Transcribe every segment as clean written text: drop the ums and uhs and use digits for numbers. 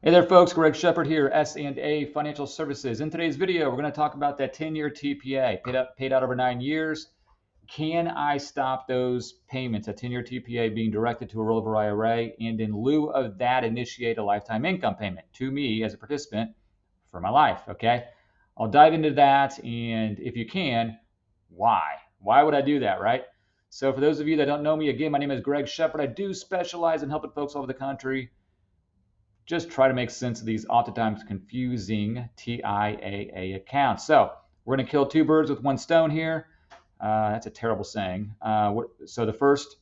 Hey there, folks. Greg Shepard here, S&A Financial Services. In today's video, we're going to talk about that 10-year TPA paid out over 9 years. Can I stop those payments, a 10-year TPA being directed to a rollover IRA, and in lieu of that, initiate a lifetime income payment to me as a participant for my life? Okay, I'll dive into that, and if you can, why? Why would I do that, right? So, for those of you that don't know me, again, my name is Greg Shepard. I do specialize in helping folks all over the country just try to make sense of these oftentimes confusing TIAA accounts. So we're going to kill two birds with one stone here. That's a terrible saying. So the first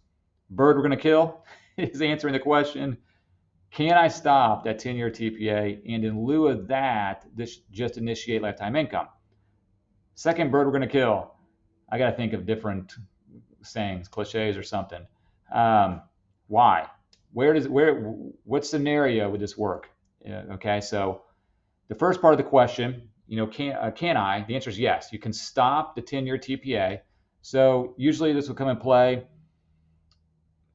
bird we're going to kill is answering the question, can I stop that 10-year TPA and in lieu of that, just initiate lifetime income? Second bird we're going to kill, I got to think of different sayings, cliches or something. Why? What scenario would this work? Okay, so the first part of the question, can I? The answer is yes. You can stop the 10-year TPA. So usually this will come in play,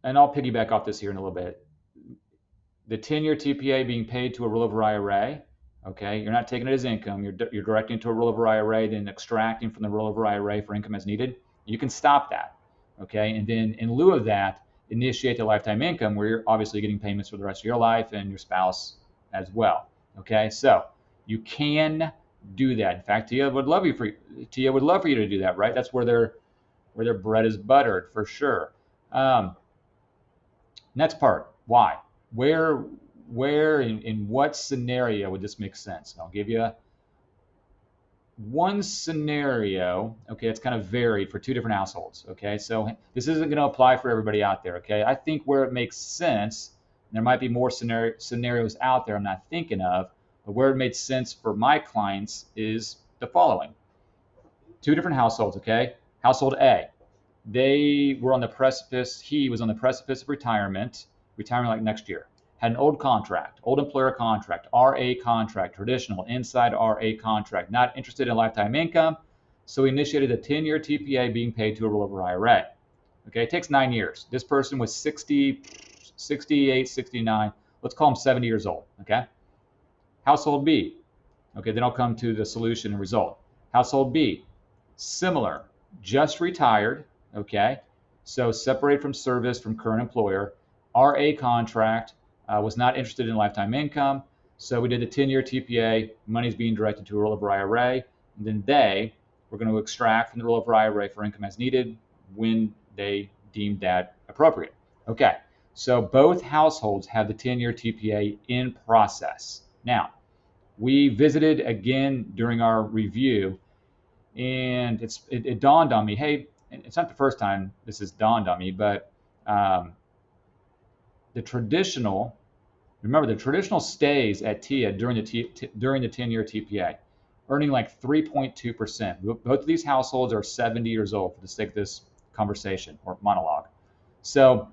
and I'll piggyback off this here in a little bit. The 10-year TPA being paid to a rollover IRA. Okay, you're not taking it as income. You're directing it to a rollover IRA, then extracting from the rollover IRA for income as needed. You can stop that. Okay, and then in lieu of that, initiate the lifetime income where you're obviously getting payments for the rest of your life and your spouse as well. Okay, so you can do that. In fact, TIAA would love for you to do that, right? That's where their bread is buttered for sure. Next part, why? Where in what scenario would this make sense? And I'll give you one scenario. Okay, it's kind of varied for two different households. Okay, so this isn't going to apply for everybody out there. Okay, I think where it makes sense, there might be more scenarios out there I'm not thinking of, but where it made sense for my clients is the following. Two different households. Okay, household A, he was on the precipice of retirement like next year. Had an old employer contract, RA contract, traditional, inside RA contract, not interested in lifetime income. So we initiated a 10-year TPA being paid to a rollover IRA. Okay, it takes 9 years. This person was 60, 68, 69, let's call him 70 years old. Okay, household B. Okay, then I'll come to the solution and result. Household B, similar, just retired. Okay, so separated from service from current employer, RA contract, was not interested in lifetime income. So we did the 10-year TPA, money's being directed to a rollover IRA, and then they were going to extract from the rollover IRA for income as needed when they deemed that appropriate. Okay, so both households have the 10-year TPA in process. Now, we visited again during our review, and it dawned on me, hey, it's not the first time this has dawned on me, but the traditional stays at TIAA during the 10-year TPA, earning like 3.2%. Both of these households are 70 years old for the sake of this conversation or monologue. So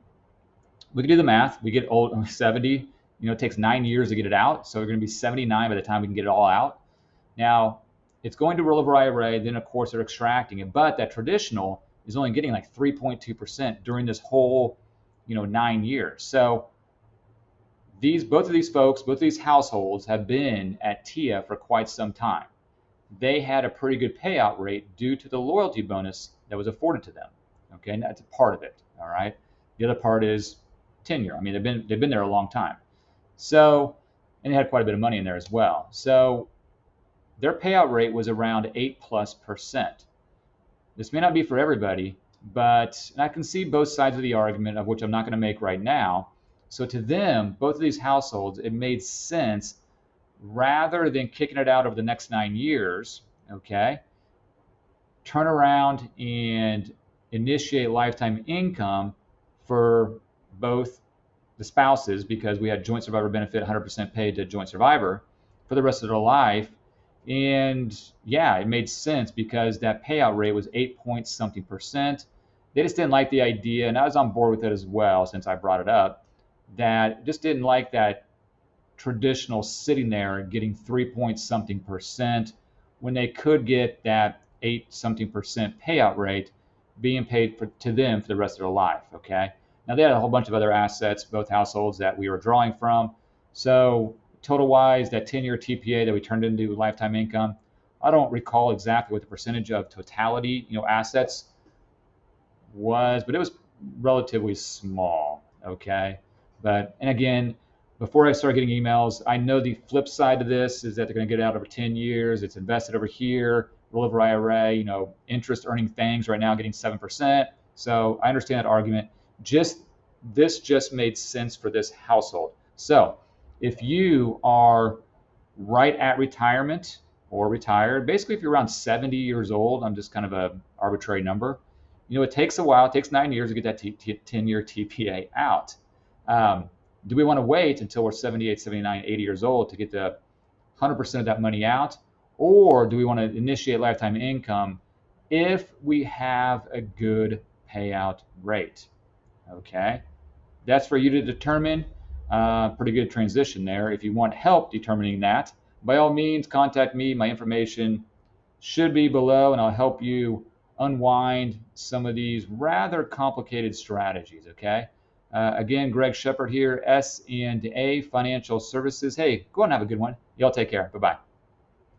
we can do the math. We get old, 70. It takes 9 years to get it out, so we're going to be 79 by the time we can get it all out. Now, it's going to rollover IRA. Then, of course, they're extracting it, but that traditional is only getting like 3.2% during this whole 9 years. So both of these households have been at TIAA for quite some time. They had a pretty good payout rate due to the loyalty bonus that was afforded to them. Okay, and that's a part of it. All right. The other part is tenure. I mean, they've been there a long time. So, and they had quite a bit of money in there as well. So their payout rate was around 8+%. This may not be for everybody, but I can see both sides of the argument, of which I'm not going to make right now. So to them, both of these households, it made sense rather than kicking it out over the next 9 years, okay, turn around and initiate lifetime income for both the spouses, because we had joint survivor benefit 100% paid to joint survivor for the rest of their life. And yeah, it made sense because that payout rate was 8-point-something%. They just didn't like the idea, and I was on board with it as well since I brought it up, that just didn't like that traditional sitting there and getting 3-point-something% when they could get that 8-something% payout rate being paid to them for the rest of their life. Okay. Now they had a whole bunch of other assets, both households, that we were drawing from. So total wise, that 10-year TPA that we turned into lifetime income, I don't recall exactly what the percentage of totality, assets was, but it was relatively small. Okay. And again, before I start getting emails, I know the flip side of this is that they're going to get it out over 10 years. It's invested over here, rollover IRA, interest earning things right now getting 7%. So I understand that argument. This just made sense for this household. So if you are right at retirement or retired, basically if you're around 70 years old, I'm just kind of a arbitrary number, it takes a while. It takes 9 years to get that 10-year TPA out. Do we want to wait until we're 78, 79, 80 years old to get the 100% of that money out? Or do we want to initiate lifetime income if we have a good payout rate? Okay, that's for you to determine. Pretty good transition there. If you want help determining that, by all means, contact me. My information should be below, and I'll help you unwind some of these rather complicated strategies. Okay. Again, Greg Shepard here, S&A Financial Services. Hey, go on and have a good one. Y'all take care. Bye-bye.